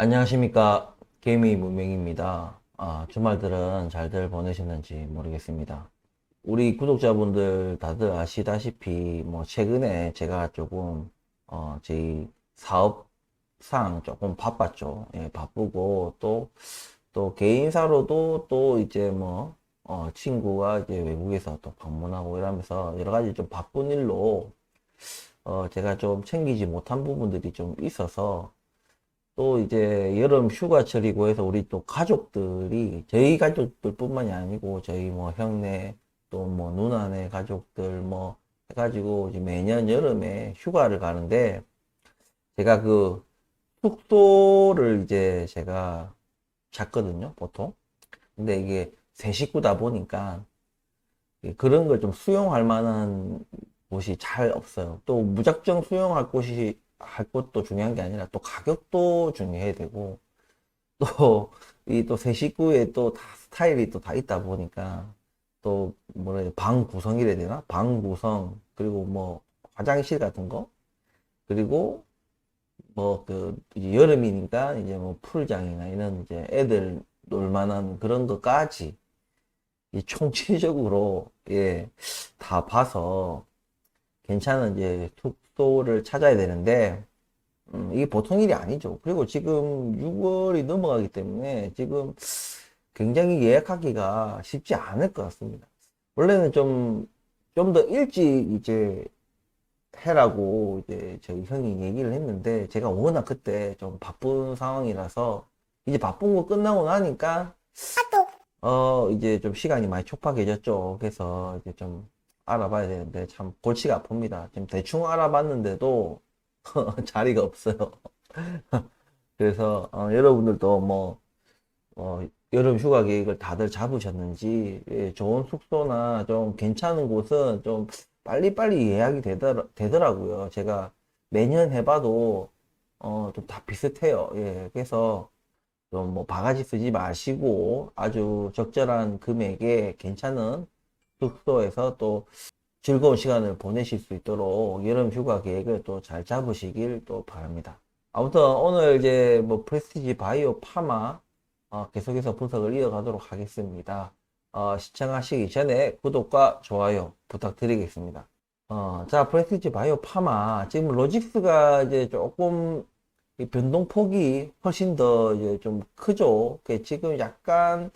안녕하십니까. 개미 문명입니다. 주말들은 잘들 보내셨는지 모르겠습니다. 우리 구독자분들 다들 아시다시피, 최근에 제가 조금, 저희 사업상 조금 바빴죠. 예, 바쁘고, 또 개인사로도 또 이제 친구가 이제 외국에서 또 방문하고 이러면서 여러 가지 좀 바쁜 일로, 제가 좀 챙기지 못한 부분들이 좀 있어서, 또 이제 여름 휴가철이고 해서 우리 또 가족들이 저희 가족들뿐만이 아니고 저희 형네 또 누나네 가족들 해가지고 이제 매년 여름에 휴가를 가는데 제가 그 숙소를 이제 제가 잤거든요, 보통. 근데 이게 세 식구다 보니까 그런 걸 좀 수용할 만한 곳이 잘 없어요. 또 무작정 수용할 곳이 할 것도 중요한 게 아니라 또 가격도 중요해야 되고 또, 이 또 새 식구에 또 다 스타일이 또 다 있다 보니까, 또, 뭐라 해야, 방 구성이라 해야 되나? 방 구성, 그리고 화장실 같은 거, 그리고 이제 여름이니까, 이제 풀장이나 이런 이제 애들 놀만한 그런 것까지, 이 총체적으로, 예, 다 봐서 괜찮은 이제 숙소를 찾아야 되는데, 이게 보통 일이 아니죠. 그리고 지금 6월이 넘어가기 때문에 지금 굉장히 예약하기가 쉽지 않을 것 같습니다. 원래는 좀 더 일찍 이제 해라고 이제 저희 형이 얘기를 했는데 제가 워낙 그때 좀 바쁜 상황이라서 이제 바쁜 거 끝나고 나니까 이제 좀 시간이 많이 촉박해졌죠. 그래서 이제 좀 알아봐야 되는데 참 골치가 아픕니다. 지금 대충 알아봤는데도 자리가 없어요. 그래서 여러분들도 여름 휴가 계획을 다들 잡으셨는지 예, 좋은 숙소나 좀 괜찮은 곳은 좀 빨리빨리 예약이 되더라고요. 제가 매년 해봐도 좀 다 비슷해요. 예, 그래서 좀 바가지 쓰지 마시고 아주 적절한 금액에 괜찮은 숙소에서 또 즐거운 시간을 보내실 수 있도록 여름 휴가 계획을 또 잘 잡으시길 또 바랍니다. 아무튼 오늘 이제 프레스티지 바이오 파마 계속해서 분석을 이어가도록 하겠습니다. 시청하시기 전에 구독과 좋아요 부탁드리겠습니다. 자, 프레스티지 바이오 파마 지금 로직스가 이제 조금 이 변동폭이 훨씬 더 이제 좀 크죠. 지금 약간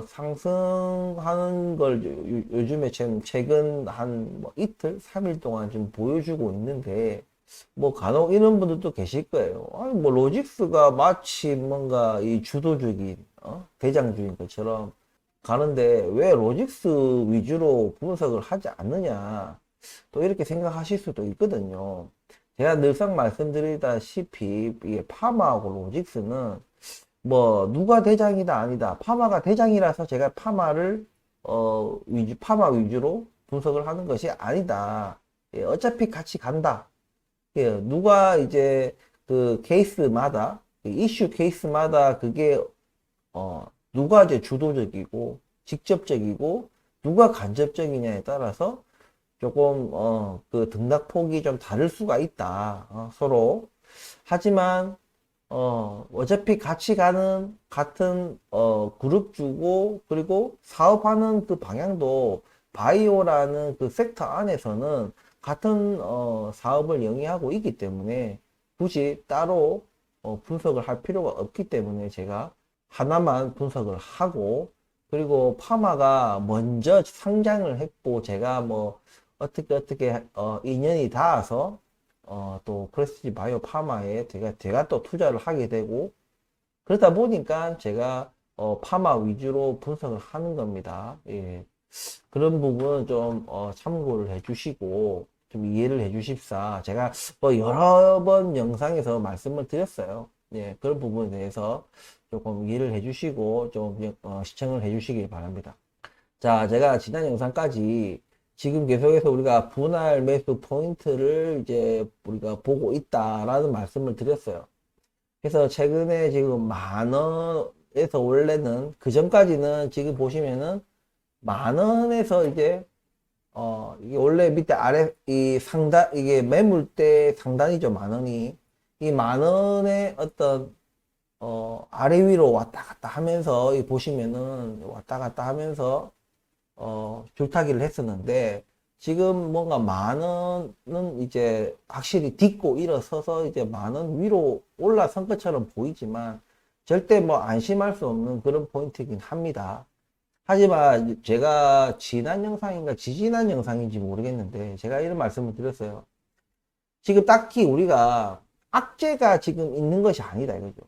상승하는 걸 요즘에 지금 최근 한 이틀, 3일 동안 좀 보여주고 있는데 간혹 이런 분들도 계실 거예요. 아니 로직스가 마치 뭔가 이 주도적인 대장주인 것처럼 가는데 왜 로직스 위주로 분석을 하지 않느냐 또 이렇게 생각하실 수도 있거든요. 제가 늘상 말씀드리다시피 이게 파마하고 로직스는 누가 대장이다 아니다. 파마가 대장이라서 제가 파마 위주로 분석을 하는 것이 아니다. 예, 어차피 같이 간다. 예, 누가 이제 그 케이스마다 그 이슈 케이스마다 그게 누가 이제 주도적이고 직접적이고 누가 간접적이냐에 따라서 조금 그 등락폭이 좀 다를 수가 있다. 서로. 하지만 어차피 같이 가는 같은 그룹주고 그리고 사업하는 그 방향도 바이오라는 그 섹터 안에서는 같은 사업을 영위하고 있기 때문에 굳이 따로 분석을 할 필요가 없기 때문에 제가 하나만 분석을 하고 그리고 파마가 먼저 상장을 했고 제가 어떻게 인연이 닿아서 또 프레스티지 바이오 파마에 제가 또 투자를 하게 되고 그러다 보니까 제가 파마 위주로 분석을 하는 겁니다. 예. 그런 부분은 좀 참고를 해주시고 좀 이해를 해주십사 제가 여러 번 영상에서 말씀을 드렸어요. 예, 그런 부분에 대해서 조금 이해를 해주시고 좀 시청을 해주시길 바랍니다. 자, 제가 지난 영상까지 지금 계속해서 우리가 분할 매수 포인트를 이제 우리가 보고 있다라는 말씀을 드렸어요. 그래서 최근에 지금 만 원에서 원래는 그 전까지는 지금 보시면은 만 원에서 이제 이게 원래 밑에 아래 이 상단 이게 매물대 상단이죠 만 원이 이 만 원의 어떤 아래 위로 왔다 갔다 하면서, 이 보시면은 왔다 갔다 하면서, 줄타기를 했었는데, 지금 뭔가 만 원은 이제 확실히 딛고 일어서서 이제 만 원 위로 올라선 것처럼 보이지만, 절대 뭐 안심할 수 없는 그런 포인트이긴 합니다. 하지만 제가 지난 영상인가 지지난 영상인지 모르겠는데, 제가 이런 말씀을 드렸어요. 지금 딱히 우리가 악재가 지금 있는 것이 아니다 이거죠.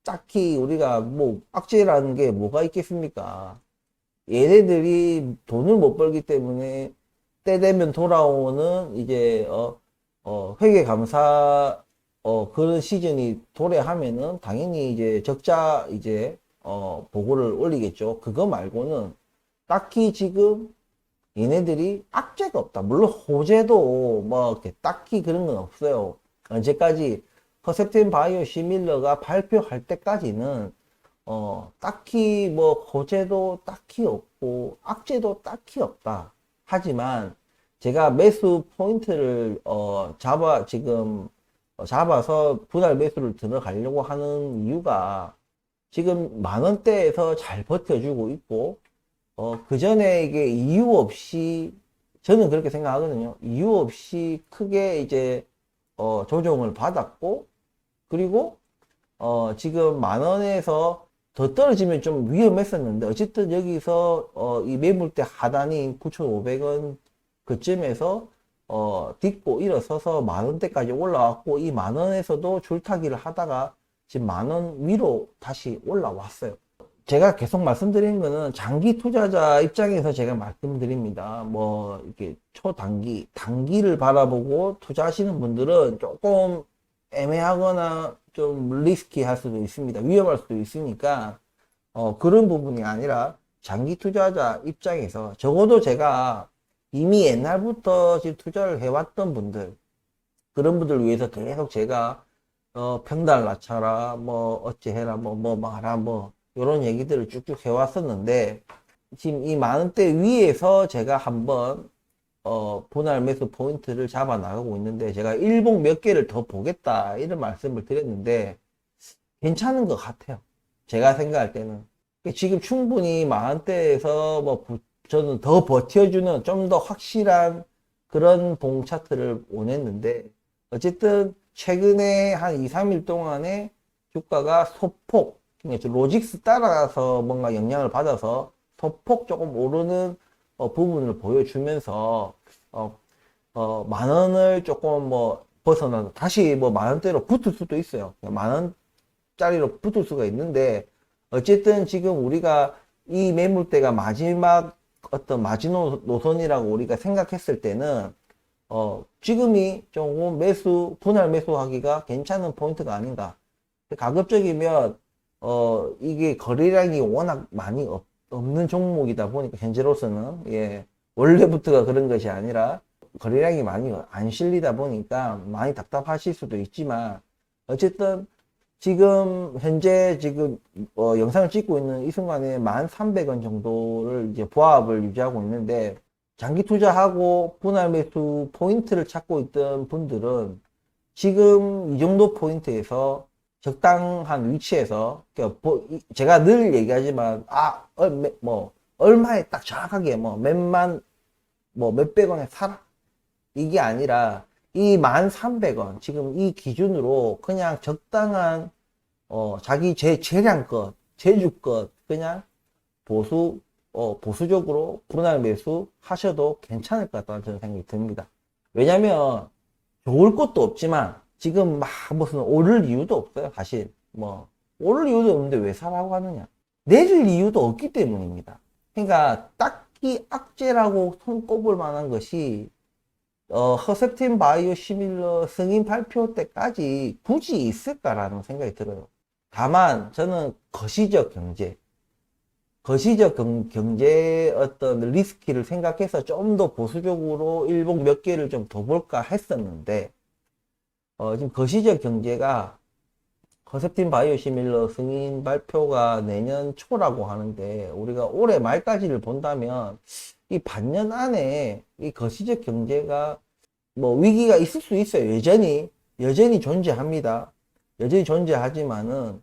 딱히 우리가 뭐 악재라는 게 뭐가 있겠습니까? 얘네들이 돈을 못 벌기 때문에 때 되면 돌아오는 이제 회계감사 그런 시즌이 도래하면은 당연히 이제 적자 이제 보고를 올리겠죠. 그거 말고는 딱히 지금 얘네들이 악재가 없다. 물론 호재도 뭐 이렇게 딱히 그런 건 없어요. 언제까지 허셉틴 바이오 시밀러가 발표할 때까지는 딱히 뭐 호재도 딱히 없고 악재도 딱히 없다. 하지만 제가 매수 포인트를 잡아서 분할 매수를 들어가려고 하는 이유가 지금 만 원대에서 잘 버텨주고 있고 그 전에 이게 이유 없이 저는 그렇게 생각하거든요. 이유 없이 크게 이제 조정을 받았고 그리고 지금 만 원에서 더 떨어지면 좀 위험했었는데 어쨌든 여기서 이 매물대 하단인 9,500원 그쯤에서 딛고 일어서서 만 원대까지 올라왔고 이 만 원에서도 줄타기를 하다가 지금 만 원 위로 다시 올라왔어요. 제가 계속 말씀드리는 거는 장기 투자자 입장에서 제가 말씀드립니다. 뭐 이렇게 초단기, 단기를 바라보고 투자하시는 분들은 조금 애매하거나 좀 리스키할 수도 있습니다. 위험할 수도 있으니까 그런 부분이 아니라 장기 투자자 입장에서 적어도 제가 이미 옛날부터 지금 투자를 해왔던 분들 그런 분들 위해서 계속 제가 평달 낮춰라 뭐 어찌해라 뭐 마라 뭐 이런 얘기들을 쭉쭉 해왔었는데 지금 이 만원대 위에서 제가 한번 분할 매수 포인트를 잡아 나가고 있는데 제가 일봉 몇 개를 더 보겠다 이런 말씀을 드렸는데 괜찮은 것 같아요. 제가 생각할 때는 지금 충분히 만원대에서 뭐 저는 더 버텨주는 좀 더 확실한 그런 봉 차트를 원했는데 어쨌든 최근에 한 2, 3일 동안에 주가가 소폭 로직스 따라서 뭔가 영향을 받아서 소폭 조금 오르는 부분을 보여주면서 만 원을 조금 뭐 벗어나서 다시 뭐 만 원대로 붙을 수도 있어요. 만 원짜리로 붙을 수가 있는데 어쨌든 지금 우리가 이 매물대가 마지막 어떤 마지노 노선이라고 우리가 생각했을 때는 지금이 조금 분할 매수하기가 괜찮은 포인트가 아닌가. 가급적이면 이게 거래량이 워낙 많이 없는 종목이다 보니까 현재로서는 예 원래부터가 그런 것이 아니라 거래량이 많이 안 실리다 보니까 많이 답답하실 수도 있지만 어쨌든 지금 현재 영상을 찍고 있는 이 순간에 1,300원 정도를 이제 보합을 유지하고 있는데 장기 투자하고 분할 매수 포인트를 찾고 있던 분들은 지금 이 정도 포인트에서 적당한 위치에서 제가 늘 얘기하지만 얼마에 딱 정확하게 뭐 몇백 원에 사라 이게 아니라 이 1,300원 지금 이 기준으로 그냥 적당한 자기 재량껏 제주껏 그냥 보수적으로 분할 매수 하셔도 괜찮을 것 같다는 저는 생각이 듭니다. 왜냐면 좋을 것도 없지만 지금 막 무슨 오를 이유도 없어요. 사실 뭐 오를 이유도 없는데 왜 사라고 하느냐, 내릴 이유도 없기 때문입니다. 그러니까 딱히 악재라고 손꼽을 만한 것이 허셉틴 바이오 시밀러 승인 발표 때까지 굳이 있을까라는 생각이 들어요. 다만 저는 거시적 경제 어떤 리스키를 생각해서 좀 더 보수적으로 일봉 몇 개를 좀 더 볼까 했었는데 지금 거시적 경제가 허셉틴 바이오 시밀러 승인 발표가 내년 초라고 하는데 우리가 올해 말까지를 본다면 이 반년 안에 이 거시적 경제가 뭐 위기가 있을 수 있어요. 여전히 존재합니다. 여전히 존재하지만은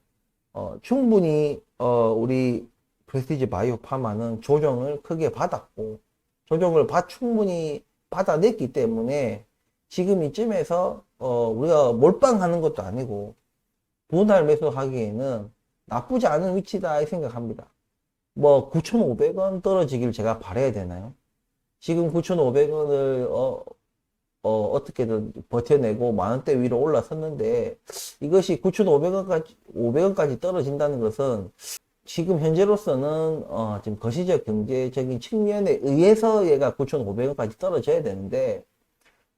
충분히 우리 프레스티지 바이오 파마는 조정을 크게 받았고 조정을 충분히 받아냈기 때문에 지금 이쯤에서 우리가 몰빵하는 것도 아니고 분할 매수하기에는 나쁘지 않은 위치다 생각합니다. 뭐 9,500원 떨어지길 제가 바라야 되나요? 지금 9,500원을 어떻게든 버텨내고 만원대 위로 올라섰는데 이것이 9,500원까지 500원까지 떨어진다는 것은 지금 현재로서는 지금 거시적 경제적인 측면에 의해서 얘가 9,500원까지 떨어져야 되는데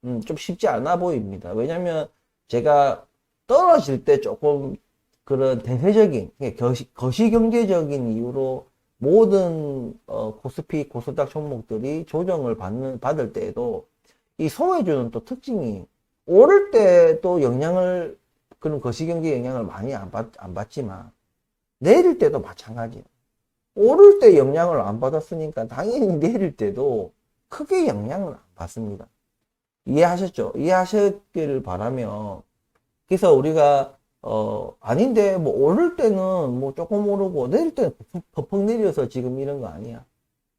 좀 쉽지 않아 보입니다. 왜냐면 제가 떨어질 때 조금 그런 대세적인 거시경제적인 이유로 모든 코스피 코스닥 종목들이 조정을 받을 때에도 이 소외주는 또 특징이 오를 때 또 영향을 그런 거시경제 영향을 많이 안 받지만 내릴 때도 마찬가지예요. 오를 때 영향을 안 받았으니까 당연히 내릴 때도 크게 영향을 안 받습니다. 이해하셨죠? 이해하셨기를 바라며 그래서 우리가 아닌데 뭐 오를 때는 뭐 조금 오르고 내릴 때는 퍽퍽 내려서 지금 이런 거 아니야.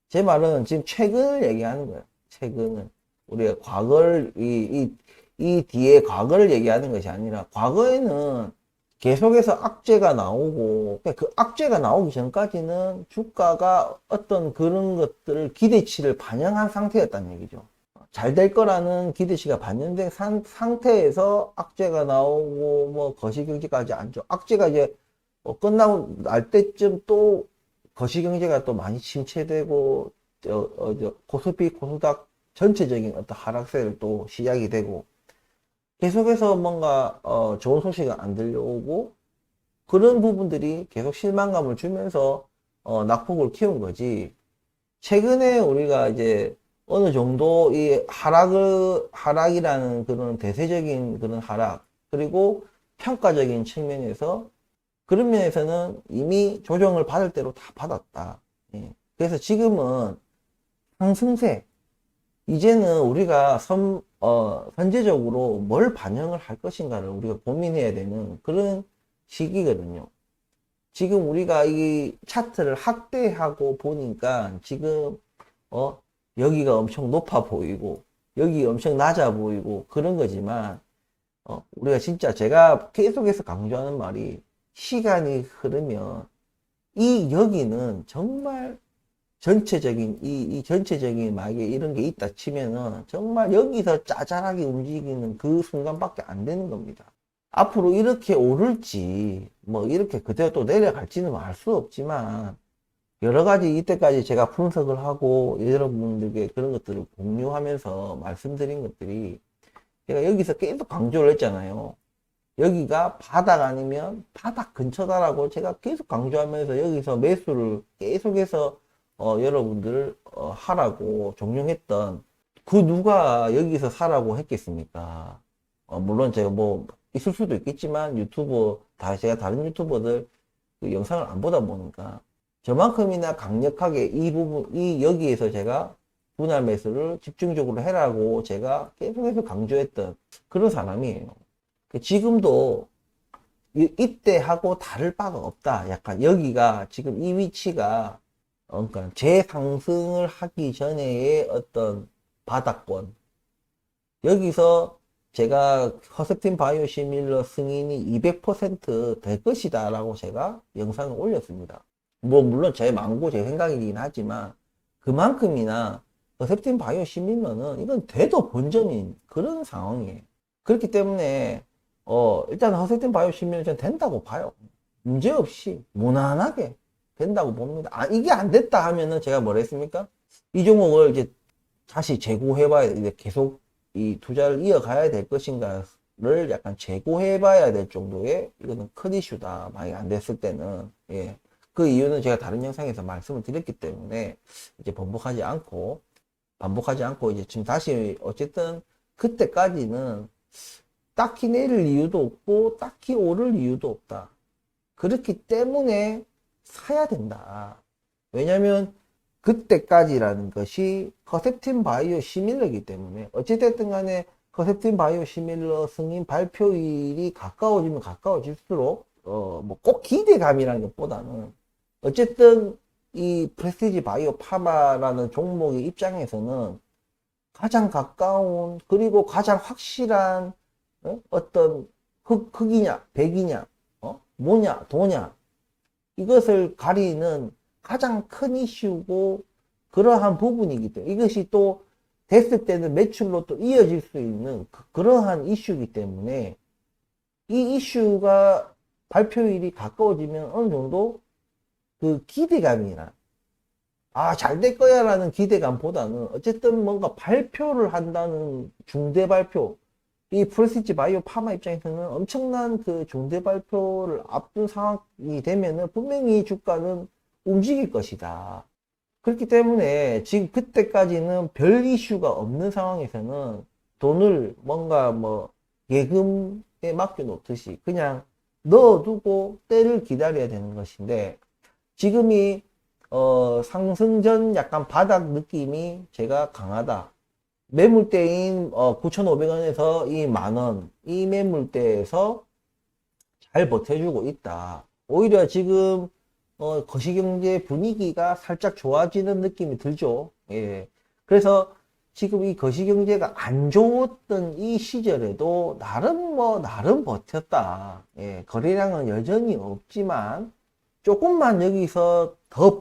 제 말은 지금 최근을 얘기하는 거예요. 최근을 우리가 과거를 이 뒤에 과거를 얘기하는 것이 아니라 과거에는 계속해서 악재가 나오고 그 악재가 나오기 전까지는 주가가 어떤 그런 것들을 기대치를 반영한 상태였다는 얘기죠. 잘 될 거라는 기대치가 반영된 상태에서 악재가 나오고 뭐 거시경제까지 안 좋아. 악재가 이제 끝나고 날 때쯤 또 거시경제가 또 많이 침체되고 코스피 코스닥 전체적인 어떤 하락세를 또 시작이 되고 계속해서 뭔가 좋은 소식이 안 들려오고 그런 부분들이 계속 실망감을 주면서 낙폭을 키운 거지. 최근에 우리가 이제 어느 정도 이 하락이라는 그런 대세적인 그런 하락 그리고 평가적인 측면에서 그런 면에서는 이미 조정을 받을 대로 다 받았다. 예. 그래서 지금은 상승세 이제는 우리가 선제적으로 뭘 반영을 할 것인가를 우리가 고민해야 되는 그런 시기거든요. 지금 우리가 이 차트를 확대하고 보니까 지금 여기가 엄청 높아 보이고 여기 엄청 낮아 보이고 그런 거지만 우리가 진짜 제가 계속해서 강조하는 말이 시간이 흐르면 이 여기는 정말 전체적인 이 전체적인 만약에 이런 게 있다 치면은 정말 여기서 짜잘하게 움직이는 그 순간밖에 안 되는 겁니다. 앞으로 이렇게 오를지 뭐 이렇게 그대로 또 내려갈지는 알 수 없지만 여러 가지 이때까지 제가 분석을 하고 여러분들께 그런 것들을 공유하면서 말씀드린 것들이 제가 여기서 계속 강조를 했잖아요. 여기가 바닥 아니면 바닥 근처다라고 제가 계속 강조하면서 여기서 매수를 계속해서 여러분들 하라고 종용했던 그 누가 여기서 사라고 했겠습니까? 물론 제가 뭐 있을 수도 있겠지만 제가 다른 유튜버들 그 영상을 안 보다 보니까 저만큼이나 강력하게 여기에서 제가 분할 매수를 집중적으로 해라고 제가 계속해서 강조했던 그런 사람이에요. 지금도 이때하고 다를 바가 없다. 약간 여기가 지금 이 위치가 그러니까 재상승을 하기 전에의 어떤 바닥권. 여기서 제가 허셉틴 바이오시밀러 승인이 200%될 것이다 라고 제가 영상을 올렸습니다. 뭐 물론 제 망고 제 생각이긴 하지만 그만큼이나 허셉틴 바이오시밀러는 이건 돼도 본전인 그런 상황이에요. 그렇기 때문에 일단 허셉틴 바이오시밀러 는 된다고 봐요. 문제없이 무난하게 된다고 봅니다. 이게 안 됐다 하면은 제가 뭐라 했습니까? 이 종목을 이제 다시 재고해봐야 이제 계속 이 투자를 이어가야 될 것인가를 약간 재고해봐야 될 정도의 이거는 큰 이슈다. 만약에 안 됐을 때는 예. 그 이유는 제가 다른 영상에서 말씀을 드렸기 때문에 이제 반복하지 않고 이제 지금 다시 어쨌든 그때까지는 딱히 내릴 이유도 없고 딱히 오를 이유도 없다. 그렇기 때문에 사야 된다. 왜냐면 그때까지라는 것이 허셉틴 바이오 시밀러이기 때문에 어찌됐든 간에 허셉틴 바이오 시밀러 승인 발표일이 가까워지면 가까워질수록 뭐 꼭 기대감이라는 것보다는 어쨌든 이 프레스티지 바이오 파마라는 종목의 입장에서는 가장 가까운 그리고 가장 확실한 어떤 흑이냐 백이냐 뭐냐 도냐 이것을 가리는 가장 큰 이슈고 그러한 부분이기 때문에 이것이 또 됐을 때는 매출로 또 이어질 수 있는 그러한 이슈이기 때문에 이 이슈가 발표일이 가까워지면 어느 정도 그 기대감이나 잘 될 거야 라는 기대감보다는 어쨌든 뭔가 발표를 한다는 중대 발표 이 프레시지 바이오 파마 입장에서는 엄청난 그 중대 발표를 앞둔 상황이 되면은 분명히 주가는 움직일 것이다. 그렇기 때문에 지금 그때까지는 별 이슈가 없는 상황에서는 돈을 뭔가 뭐 예금에 맡겨 놓듯이 그냥 넣어두고 때를 기다려야 되는 것인데 지금이 상승 전 약간 바닥 느낌이 제가 강하다. 매물대인 9,500원에서 이 만원 이 매물대에서 잘 버텨주고 있다. 오히려 지금 거시경제 분위기가 살짝 좋아지는 느낌이 들죠. 예. 그래서 지금 이 거시경제가 안 좋았던 이 시절에도 나름 버텼다. 예. 거래량은 여전히 없지만 조금만 여기서 더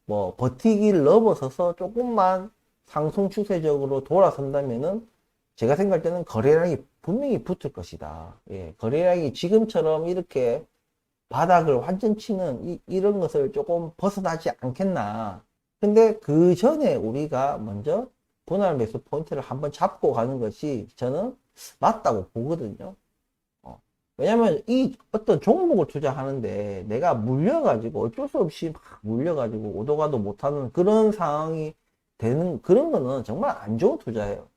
버티기를 넘어서서 조금만 상승 추세적으로 돌아선다면은 제가 생각할 때는 거래량이 분명히 붙을 것이다. 예, 거래량이 지금처럼 이렇게 바닥을 완전 치는 이런 것을 조금 벗어나지 않겠나. 근데 그 전에 우리가 먼저 분할 매수 포인트를 한번 잡고 가는 것이 저는 맞다고 보거든요. 왜냐면 이 어떤 종목을 투자하는데 내가 물려가지고 어쩔 수 없이 막 물려가지고 오도 가도 못하는 그런 상황이 되는 그런 거는 정말 안 좋은 투자예요.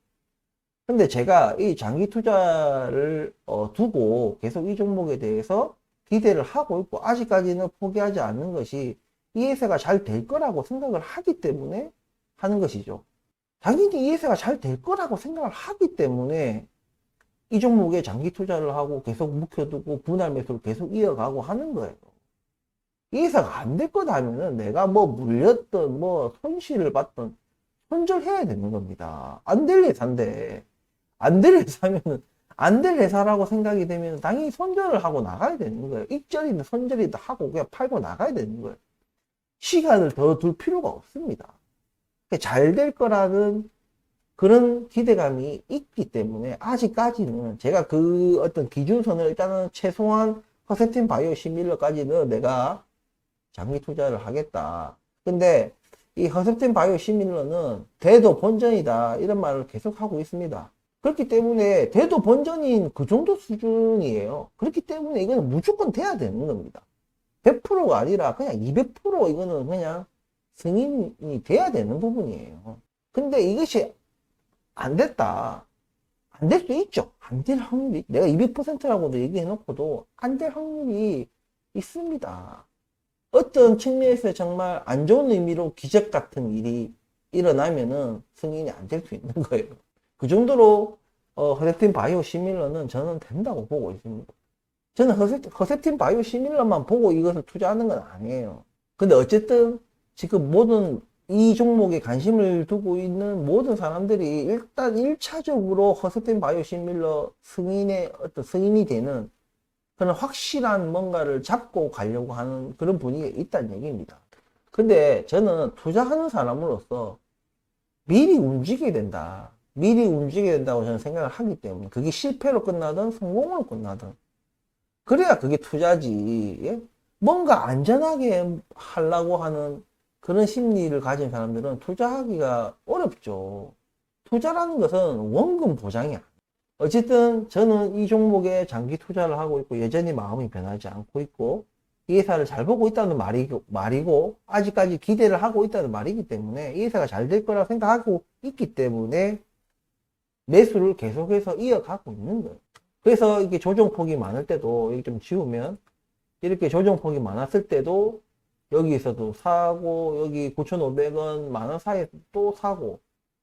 근데 제가 이 장기 투자를 두고 계속 이 종목에 대해서 기대를 하고 있고 아직까지는 포기하지 않는 것이 이 회사가 잘 될 거라고 생각을 하기 때문에 하는 것이죠. 당연히 이 회사가 잘 될 거라고 생각을 하기 때문에 이 종목에 장기 투자를 하고 계속 묵혀두고 분할 매수를 계속 이어가고 하는 거예요. 이 회사가 안 될 거다 하면은 내가 뭐 물렸던 뭐 손실을 봤던 손절해야 되는 겁니다. 안 될 회사인데 안 될 회사면은 안 될 회사라고 생각이 되면 당연히 손절을 하고 나가야 되는 거예요. 익절이든 손절이든 하고 그냥 팔고 나가야 되는 거예요. 시간을 더 둘 필요가 없습니다. 잘 될 거라는 그런 기대감이 있기 때문에 아직까지는 제가 그 어떤 기준선을 일단은 최소한 허세틴 바이오 시밀러까지는 내가 장기 투자를 하겠다. 근데 이 허세틴 바이오 시밀러는 대도 본전이다 이런 말을 계속 하고 있습니다. 그렇기 때문에 대도 본전인 그 정도 수준이에요. 그렇기 때문에 이거는 무조건 돼야 되는 겁니다. 100%가 아니라 그냥 200% 이거는 그냥 승인이 돼야 되는 부분이에요. 근데 이것이 안 됐다. 안 될 수 있죠. 안 될 확률이, 내가 200%라고도 얘기해 놓고도 안 될 확률이 있습니다. 어떤 측면에서 정말 안 좋은 의미로 기적 같은 일이 일어나면은 승인이 안 될 수 있는 거예요. 그 정도로, 허셉틴 바이오 시밀러는 저는 된다고 보고 있습니다. 저는 허셉틴 바이오 시밀러만 보고 이것을 투자하는 건 아니에요. 근데 어쨌든 지금 모든 이 종목에 관심을 두고 있는 모든 사람들이 일단 1차적으로 허스틴 바이오시밀러 승인의 어떤 승인이 되는 그런 확실한 뭔가를 잡고 가려고 하는 그런 분위기가 있다는 얘기입니다. 근데 저는 투자하는 사람으로서 미리 움직여야 된다. 미리 움직여야 된다고 저는 생각을 하기 때문에 그게 실패로 끝나든 성공으로 끝나든 그래야 그게 투자지. 예? 뭔가 안전하게 하려고 하는 그런 심리를 가진 사람들은 투자하기가 어렵죠. 투자라는 것은 원금 보장이야. 어쨌든 저는 이 종목에 장기 투자를 하고 있고 여전히 마음이 변하지 않고 있고 이 회사를 잘 보고 있다는 말이고 아직까지 기대를 하고 있다는 말이기 때문에 이 회사가 잘 될 거라고 생각하고 있기 때문에 매수를 계속해서 이어가고 있는 거예요. 그래서 이렇게 조정폭이 많을 때도 이렇게 좀 지우면 이렇게 조정폭이 많았을 때도 여기에서도 사고 여기 9,500원 만원 사이에 또 사고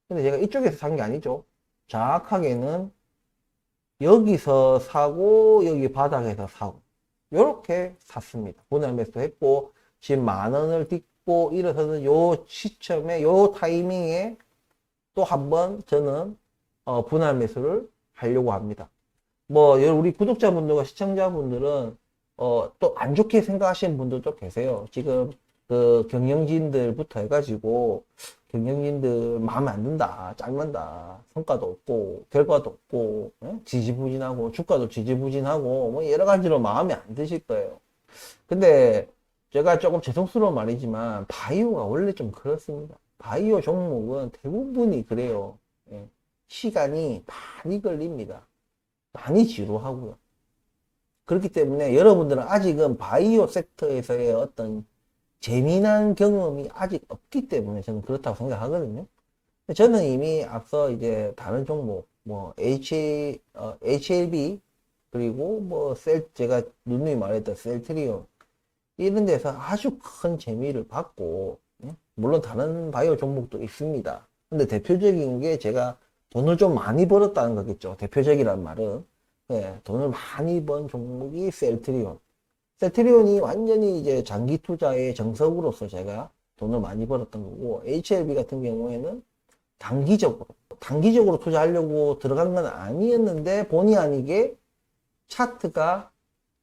근데 제가 이쪽에서 산 게 아니죠. 정확하게는 여기서 사고 여기 바닥에서 사고 요렇게 샀습니다. 분할 매수했고, 지금 10,000원을 딛고 일어서는 요 시점에, 요 타이밍에 또 한번 저는 분할 매수를 하려고 합니다. 뭐 우리 구독자분들과 시청자분들은 또 안 좋게 생각하시는 분들도 계세요. 지금 그 경영진들부터 해가지고 경영진들 마음에 안 든다, 짱난다, 성과도 없고 결과도 없고 지지부진하고 주가도 지지부진하고 뭐 여러 가지로 마음에 안 드실 거예요. 근데 제가 조금 죄송스러운 말이지만 바이오가 원래 좀 그렇습니다. 바이오 종목은 대부분이 그래요. 예. 시간이 많이 걸립니다. 많이 지루하고요. 그렇기 때문에 여러분들은 아직은 바이오 섹터에서의 어떤 재미난 경험이 아직 없기 때문에 저는 그렇다고 생각하거든요. 저는 이미 앞서 이제 다른 종목, 뭐, HLB, 그리고 뭐, 제가 누누이 말했던 셀트리온, 이런 데서 아주 큰 재미를 받고, 물론 다른 바이오 종목도 있습니다. 근데 대표적인 게 제가 돈을 좀 많이 벌었다는 거겠죠. 대표적이란 말은. 네, 돈을 많이 번 종목이 셀트리온. 셀트리온이 완전히 이제 장기 투자의 정석으로서 제가 돈을 많이 벌었던 거고, HLB 같은 경우에는 단기적으로 투자하려고 들어간 건 아니었는데, 본의 아니게 차트가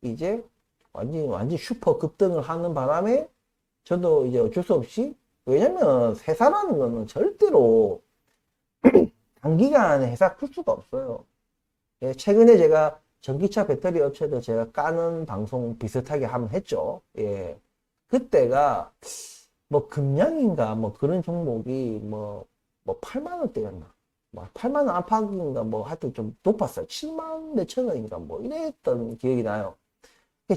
이제 완전히 슈퍼 급등을 하는 바람에 저도 이제 어쩔 수 없이, 왜냐면 회사라는 거는 절대로 단기간에 회사 클 수가 없어요. 예, 최근에 제가 전기차 배터리 업체도 제가 까는 방송 비슷하게 한번 했죠. 예. 그때가 뭐 금량인가 뭐 그런 종목이 뭐 8만 원대였나. 뭐 8만 원 안팎인가 뭐 하여튼 좀 높았어요. 7만 몇천 원인가 뭐 이랬던 기억이 나요.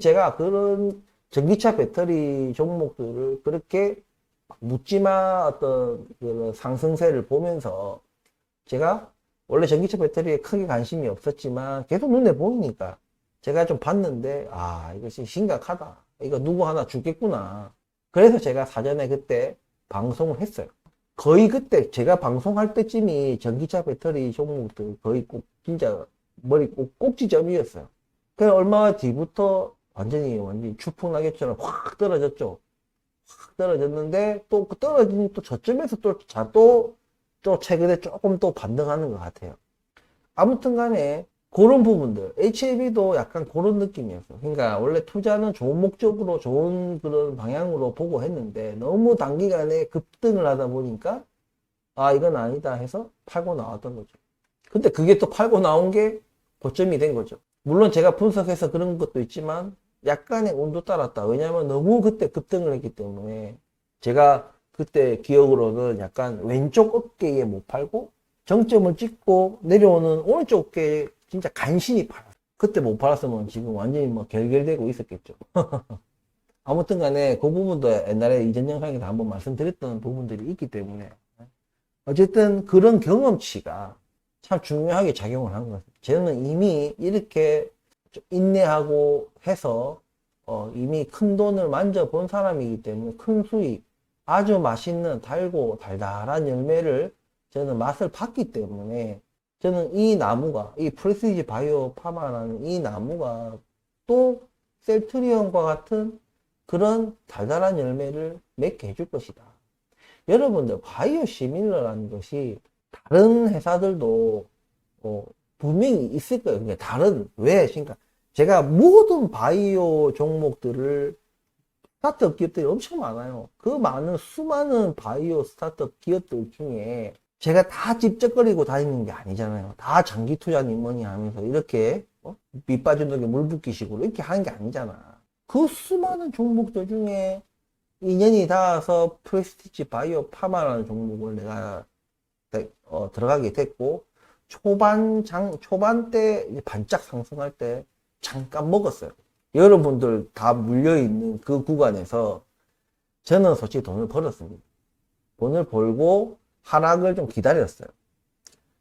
제가 그런 전기차 배터리 종목들을 그렇게 묻지마 어떤 그 상승세를 보면서 제가 원래 전기차 배터리에 크게 관심이 없었지만 계속 눈에 보이니까 제가 좀 봤는데 아 이것이 심각하다. 이거 누구 하나 죽겠구나. 그래서 제가 사전에 그때 방송을 했어요. 거의 그때 제가 방송할 때쯤이 전기차 배터리 종목들 거의 꼭 진짜 머리 꼭지점이었어요. 그래서 얼마 뒤부터 완전히 추풍낙엽처럼 확 떨어졌죠. 확 떨어졌는데 또 그 떨어진 또 저점에서 또 최근에 조금 또 반등하는 것 같아요. 아무튼 간에 그런 부분들 HLB도 약간 그런 느낌이었어요. 그러니까 원래 투자는 좋은 목적으로 좋은 그런 방향으로 보고 했는데 너무 단기간에 급등을 하다 보니까 아 이건 아니다 해서 팔고 나왔던 거죠. 근데 그게 또 팔고 나온 게 고점이 된 거죠. 물론 제가 분석해서 그런 것도 있지만 약간의 운도 따랐다. 왜냐하면 너무 그때 급등을 했기 때문에 제가 그때 기억으로는 약간 왼쪽 어깨에 못 팔고 정점을 찍고 내려오는 오른쪽 어깨에 진짜 간신히 팔았어요. 그때 못 팔았으면 지금 완전히 뭐 결결되고 있었겠죠. 아무튼 간에 그 부분도 옛날에 이전 영상에서 한번 말씀드렸던 부분들이 있기 때문에 어쨌든 그런 경험치가 참 중요하게 작용을 한 것 같아요. 저는 이미 이렇게 인내하고 해서 이미 큰 돈을 만져본 사람이기 때문에 큰 수익, 아주 맛있는 달고 달달한 열매를 저는 맛을 봤기 때문에 저는 이 나무가, 이 프레시지 바이오 파마라는 이 나무가 또 셀트리온과 같은 그런 달달한 열매를 맺게 해줄 것이다. 여러분들 바이오 시밀러라는 것이 다른 회사들도 분명히 있을 거예요. 그러니까 왜? 그러니까 제가 모든 바이오 종목들을 스타트업 기업들이 엄청 많아요. 그 많은 수많은 바이오 스타트업 기업들 중에 제가 다 찝쩍거리고 다니는 게 아니잖아요. 다 장기 투자니 뭐니 하면서 이렇게 밑 빠진 독에 물 붓기식으로 이렇게 하는 게 아니잖아. 그 수많은 종목들 중에 인연이 닿아서 프레스티지 바이오 파마라는 종목을 내가 들어가게 됐고 초반 때 반짝 상승할 때 잠깐 먹었어요. 여러분들 다 물려있는 그 구간에서 저는 솔직히 돈을 벌었습니다. 돈을 벌고 하락을 좀 기다렸어요.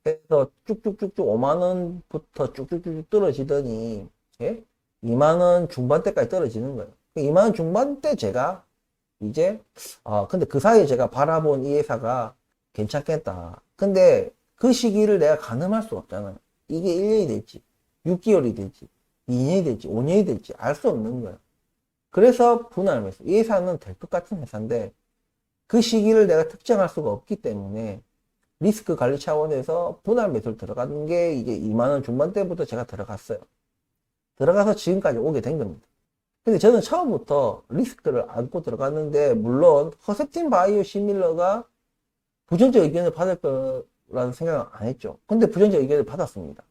그래서 쭉쭉쭉쭉 5만원부터 쭉쭉쭉 떨어지더니, 예? 2만원 중반대까지 떨어지는 거예요. 2만원 중반대 제가 이제, 근데 그 사이에 제가 바라본 이 회사가 괜찮겠다. 근데 그 시기를 내가 가늠할 수 없잖아요. 이게 1년이 될지, 6개월이 될지, 2년이 될지 5년이 될지 알 수 없는 거예요. 그래서 분할 매수. 이 회사는 될 것 같은 회사인데 그 시기를 내가 특정할 수가 없기 때문에 리스크 관리 차원에서 분할 매수를 들어가는 게 이제 2만 원 중반대부터 제가 들어갔어요. 들어가서 지금까지 오게 된 겁니다. 근데 저는 처음부터 리스크를 안고 들어갔는데, 물론 허셉틴 바이오 시밀러가 부정적 의견을 받을 거라는 생각은 안 했죠. 근데 부정적 의견을 받았습니다.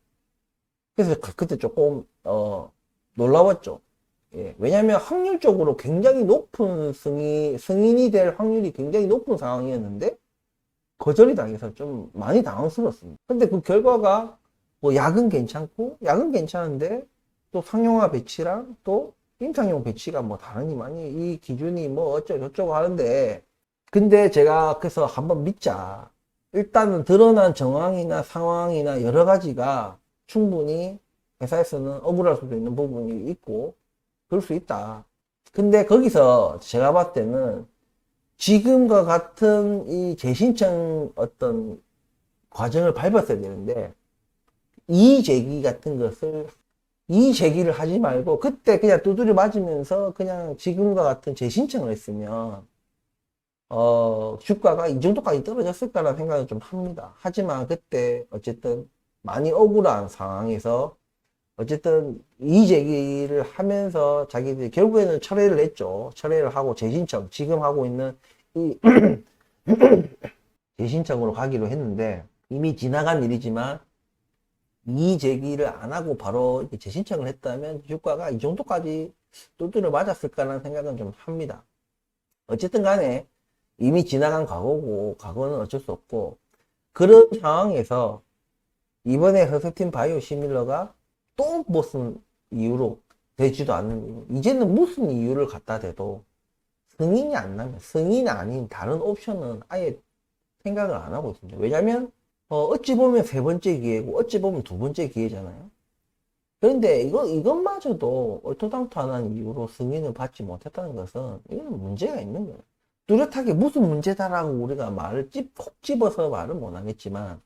그래서 그때 조금 놀라웠죠. 예, 왜냐하면 확률적으로 굉장히 높은 승인이 될 확률이 굉장히 높은 상황이었는데 거절이 당해서 좀 많이 당황스러웠습니다. 근데 그 결과가 뭐 약은 괜찮고, 약은 괜찮은데 또 상용화 배치랑 또 임상용 배치가 뭐 다르니만이 이 기준이 뭐 어쩌고 저쩌고 하는데, 근데 제가 그래서 한번 믿자. 일단은 드러난 정황이나 상황이나 여러 가지가 충분히 회사에서는 억울할 수도 있는 부분이 있고 그럴 수 있다. 근데 거기서 제가 봤을 때는 지금과 같은 이 재신청 어떤 과정을 밟았어야 되는데, 이의제기 같은 것을 이의제기를 하지 말고 그때 그냥 두드려 맞으면서 그냥 지금과 같은 재신청을 했으면 주가가 이 정도까지 떨어졌을까라는 생각을 좀 합니다. 하지만 그때 어쨌든 많이 억울한 상황에서 어쨌든 이의제기를 하면서 자기들이 결국에는 철회를 했죠. 철회를 하고 재신청, 지금 하고 있는 이 재신청으로 가기로 했는데, 이미 지나간 일이지만 이의제기를 안 하고 바로 재신청을 했다면 주가가 이 정도까지 뚫뚫을 맞았을까라는 생각은 좀 합니다. 어쨌든 간에 이미 지나간 과거고 과거는 어쩔 수 없고, 그런 상황에서 이번에 허셉틴 바이오 시밀러가 또 무슨 이유로 되지도 않는, 이제는 무슨 이유를 갖다 대도 승인이 안 나면 승인이 아닌 다른 옵션은 아예 생각을 안 하고 있습니다. 왜냐면 어찌 보면 세 번째 기회고 어찌 보면 두 번째 기회잖아요. 그런데 이것마저도 얼토당토하는 이유로 승인을 받지 못했다는 것은 이건 문제가 있는 거예요. 뚜렷하게 무슨 문제다라고 우리가 말을 콕 집어서 말은 못 하겠지만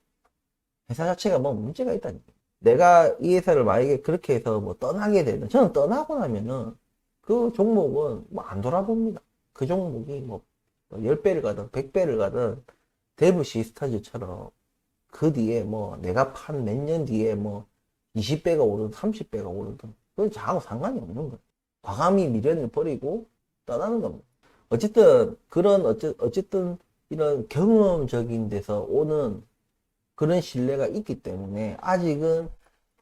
회사 자체가 뭐 문제가 있다니까. 내가 이 회사를 만약에 그렇게 해서 뭐 떠나게 되면, 저는 떠나고 나면은 그 종목은 뭐 안 돌아봅니다. 그 종목이 뭐 10배를 가든 100배를 가든 데브 시스터즈처럼 그 뒤에 뭐 내가 판 몇 년 뒤에 뭐 20배가 오르든 30배가 오르든 그건 저하고 상관이 없는 거예요. 과감히 미련을 버리고 떠나는 겁니다. 어쨌든 그런 어쨌든 이런 경험적인 데서 오는 그런 신뢰가 있기 때문에 아직은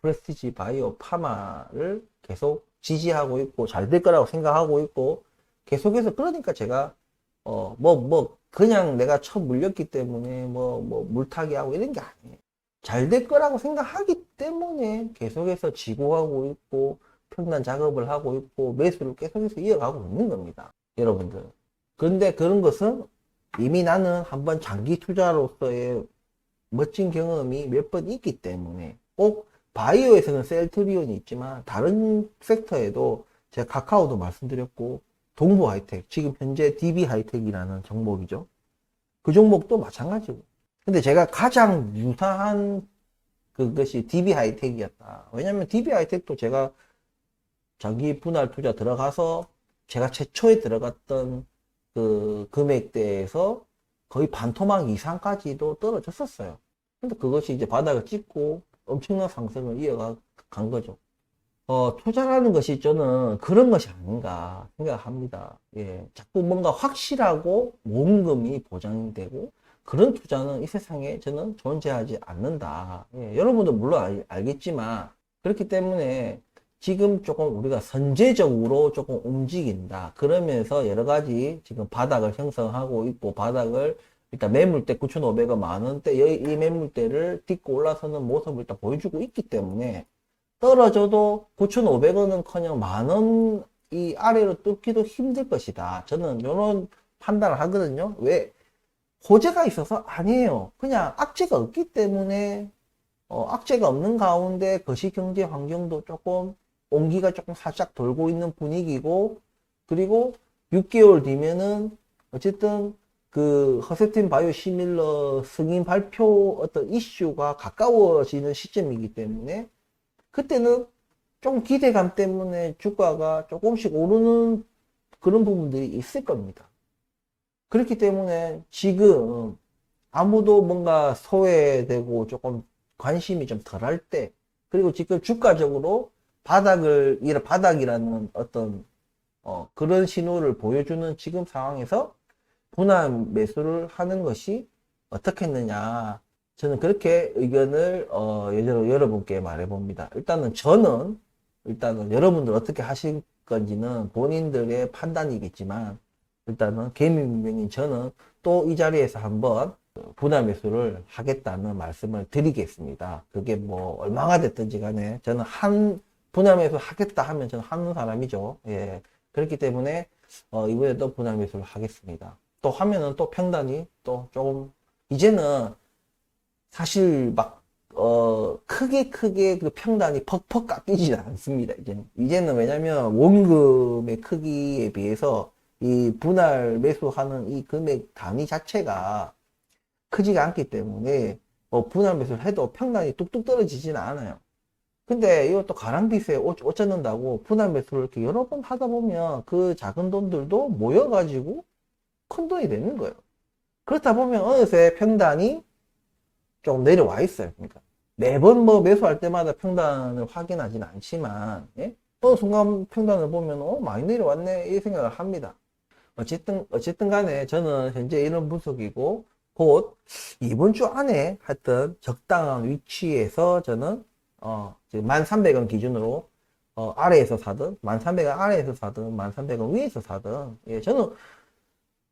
프레스티지 바이오 파마를 계속 지지하고 있고 잘 될 거라고 생각하고 있고, 계속해서 그러니까 제가 그냥 내가 처음 물렸기 때문에 물타기 하고 이런 게 아니에요. 잘 될 거라고 생각하기 때문에 계속해서 지고하고 있고 평단 작업을 하고 있고 매수를 계속해서 이어가고 있는 겁니다, 여러분들. 그런데 그런 것은 이미 나는 한번 장기 투자로서의 멋진 경험이 몇 번 있기 때문에, 꼭 바이오에서는 셀트리온이 있지만 다른 섹터에도 제가 카카오도 말씀드렸고 동부 하이텍, 지금 현재 DB 하이텍이라는 종목이죠. 그 종목도 마찬가지고. 근데 제가 가장 유사한 그것이 DB 하이텍이었다. 왜냐면 DB 하이텍도 제가 장기 분할 투자 들어가서 제가 최초에 들어갔던 그 금액대에서 거의 반토막 이상까지도 떨어졌었어요. 근데 그것이 이제 바닥을 찍고 엄청난 상승을 이어간 거죠. 투자라는 것이 저는 그런 것이 아닌가 생각합니다. 예, 자꾸 뭔가 확실하고 모금이 보장이 되고 그런 투자는 이 세상에 저는 존재하지 않는다. 예, 여러분도 물론 알겠지만, 그렇기 때문에 지금 조금 우리가 선제적으로 조금 움직인다. 그러면서 여러 가지 지금 바닥을 형성하고 있고, 바닥을 일단 매물대 9,500원 만원대 이 매물대를 딛고 올라서는 모습을 일단 보여주고 있기 때문에 떨어져도 9,500원은 커녕 만원 이 아래로 뚫기도 힘들 것이다. 저는 이런 판단을 하거든요. 왜? 호재가 있어서 아니에요. 그냥 악재가 없기 때문에 악재가 없는 가운데 거시경제 환경도 조금 온기가 조금 살짝 돌고 있는 분위기고, 그리고 6개월 뒤면은 어쨌든 그 허셉틴 바이오 시밀러 승인 발표 어떤 이슈가 가까워지는 시점이기 때문에 그때는 좀 기대감 때문에 주가가 조금씩 오르는 그런 부분들이 있을 겁니다. 그렇기 때문에 지금 아무도 뭔가 소외되고 조금 관심이 좀 덜할 때, 그리고 지금 주가적으로 바닥이라는 어떤 그런 신호를 보여주는 지금 상황에서 분할 매수를 하는 것이 어떻겠느냐. 저는 그렇게 의견을 여러분께 말해 봅니다. 일단은 여러분들 어떻게 하실 건지는 본인들의 판단이겠지만, 일단은 개미분명인 저는 또 이 자리에서 한번 분할 매수를 하겠다는 말씀을 드리겠습니다. 그게 뭐 얼마가 됐든지 간에 저는 분할 매수 하겠다 하면 저는 하는 사람이죠. 예. 그렇기 때문에 이번에도 분할 매수를 하겠습니다. 또 하면은 또 평단이 또 조금 이제는 사실 막 크게 그 평단이 퍽퍽 깎이지는 않습니다. 이제는 왜냐면 원금의 크기에 비해서 이 분할 매수하는 이 금액 단위 자체가 크지가 않기 때문에 분할 매수를 해도 평단이 뚝뚝 떨어지지는 않아요. 근데 이것도 가랑비스에 옷 젖는다고 분할 매수를 이렇게 여러 번 하다 보면 그 작은 돈들도 모여가지고 큰 돈이 되는 거예요. 그렇다 보면 어느새 평단이 조금 내려와 있어요. 그러니까 매번 뭐 매수할 때마다 평단을 확인하지는 않지만, 예? 어느 순간 평단을 보면 많이 내려왔네 이 생각을 합니다. 어쨌든 간에 저는 현재 이런 분석이고, 곧 이번 주 안에 하여튼 적당한 위치에서 저는 지금 1300원 기준으로 아래에서 사든 1300원 아래에서 사든 1300원 위에서 사든, 예, 저는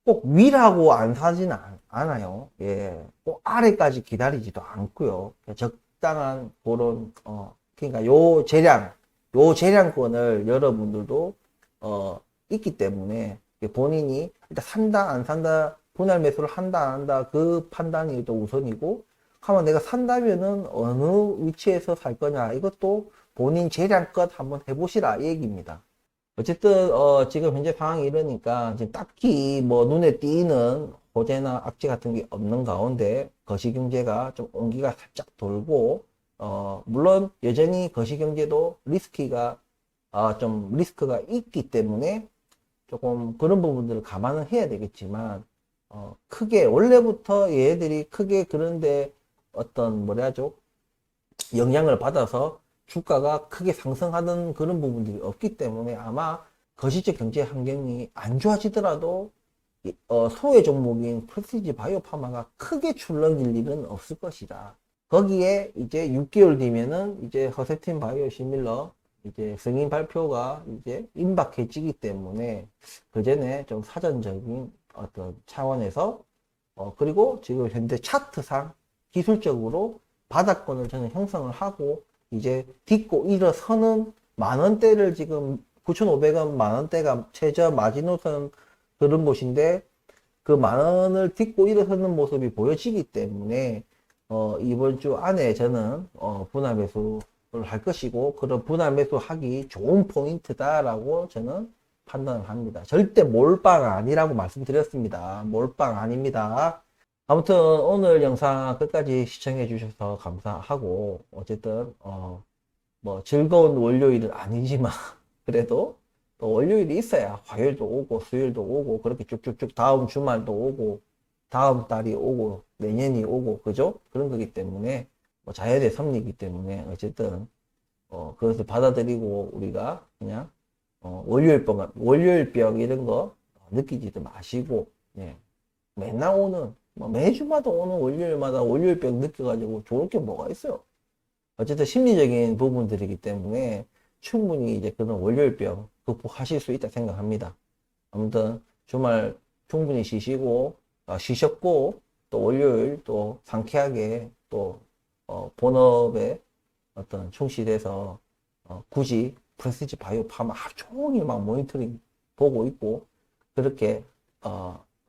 꼭 위라고 안 사지는 않아요. 예, 꼭 아래까지 기다리지도 않고요. 적당한 그런 그러니까 요 재량권을 여러분들도 있기 때문에 본인이 일단 산다 안 산다, 분할 매수를 한다 안 한다, 그 판단이 또 우선이고, 하면 내가 산다면은 어느 위치에서 살 거냐, 이것도 본인 재량껏 한번 해보시라 이 얘기입니다. 어쨌든 지금 현재 상황이 이러니까 지금 딱히 뭐 눈에 띄는 호재나 악재 같은 게 없는 가운데 거시경제가 좀 온기가 살짝 돌고, 물론 여전히 거시경제도 좀 리스크가 있기 때문에 조금 그런 부분들을 감안을 해야 되겠지만, 크게 원래부터 얘들이 크게 그런데 어떤 뭐라 하죠, 영향을 받아서 주가가 크게 상승하던 그런 부분들이 없기 때문에 아마 거시적 경제 환경이 안 좋아지더라도 소외 종목인 프레스티지 바이오파마가 크게 출렁일 일은 없을 것이다. 거기에 이제 6개월 뒤면은 이제 허세틴 바이오시밀러 이제 승인 발표가 이제 임박해지기 때문에 그 전에 좀 사전적인 어떤 차원에서 그리고 지금 현재 차트상 기술적으로 바닥권을 저는 형성을 하고 이제 딛고 일어서는 만원대를 지금 9,500원 만원대가 최저 마지노선 그런 곳인데, 그 만원을 딛고 일어서는 모습이 보여지기 때문에 이번 주 안에 저는 분할 매수를 할 것이고, 그런 분할 매수하기 좋은 포인트다라고 저는 판단을 합니다. 절대 몰빵 아니라고 말씀드렸습니다. 몰빵 아닙니다. 아무튼 오늘 영상 끝까지 시청해 주셔서 감사하고, 어쨌든 뭐 즐거운 월요일은 아니지만 그래도 또 월요일이 있어야 화요일도 오고 수요일도 오고 그렇게 쭉쭉쭉 다음 주말도 오고 다음 달이 오고 내년이 오고, 그죠? 그런 거기 때문에 뭐 자연의 섭리이기 때문에 어쨌든 그것을 받아들이고 우리가 그냥 월요일병 이런 거 느끼지도 마시고, 예. 맨날 오는 뭐 매주마다 오는 월요일마다 월요일병 느껴가지고 좋을 게 뭐가 있어요. 어쨌든 심리적인 부분들이기 때문에 충분히 이제 그런 월요일병 극복하실 수 있다 생각합니다. 아무튼 주말 충분히 쉬셨고 또 월요일 또 상쾌하게 또 본업에 어떤 충실해서 굳이 프레스티지 바이오 파마 하루 종일 막 모니터링 보고 있고 그렇게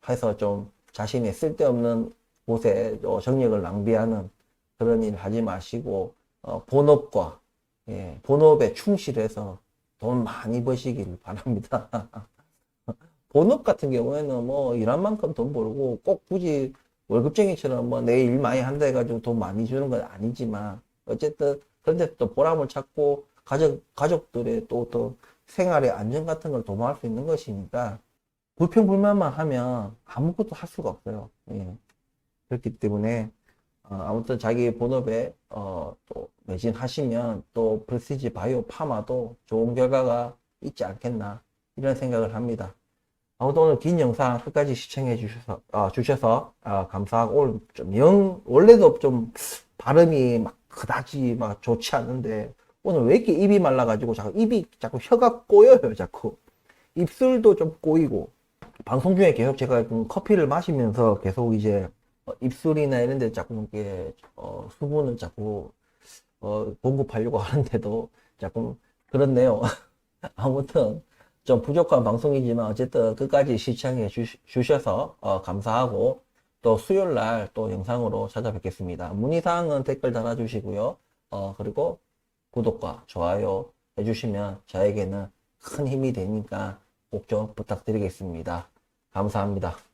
해서 좀 자신의 쓸데없는 곳에 정력을 낭비하는 그런 일 하지 마시고 본업에 충실해서 돈 많이 버시길 바랍니다. 본업 같은 경우에는 뭐 일한 만큼 돈 벌고 꼭 굳이 월급쟁이처럼 뭐 내 일 많이 한다 해가지고 돈 많이 주는 건 아니지만, 어쨌든 그런데 또 보람을 찾고 가족들의 또 생활의 안전 같은 걸 도모할 수 있는 것이니까 불평불만만 하면 아무것도 할 수가 없어요. 예. 그렇기 때문에 아무튼 자기 본업에 또 매진하시면 또 프레시지 바이오 파마도 좋은 결과가 있지 않겠나 이런 생각을 합니다. 아무튼 오늘 긴 영상 끝까지 시청해 주셔서 감사하고 오늘 원래도 좀 발음이 막 그다지 막 좋지 않은데 오늘 왜 이렇게 입이 말라가지고 자꾸 혀가 꼬여요. 자꾸 입술도 좀 꼬이고 방송 중에 계속 제가 커피를 마시면서 계속 이제 입술이나 이런 데 자꾸 이렇게 수분을 자꾸 공급하려고 하는데도 자꾸 그렇네요. 아무튼 좀 부족한 방송이지만 어쨌든 끝까지 시청해 주셔서 감사하고 또 수요일 날 또 영상으로 찾아뵙겠습니다. 문의사항은 댓글 달아주시고요. 그리고 구독과 좋아요 해주시면 저에게는 큰 힘이 되니까 꼭 좀 부탁드리겠습니다. 감사합니다.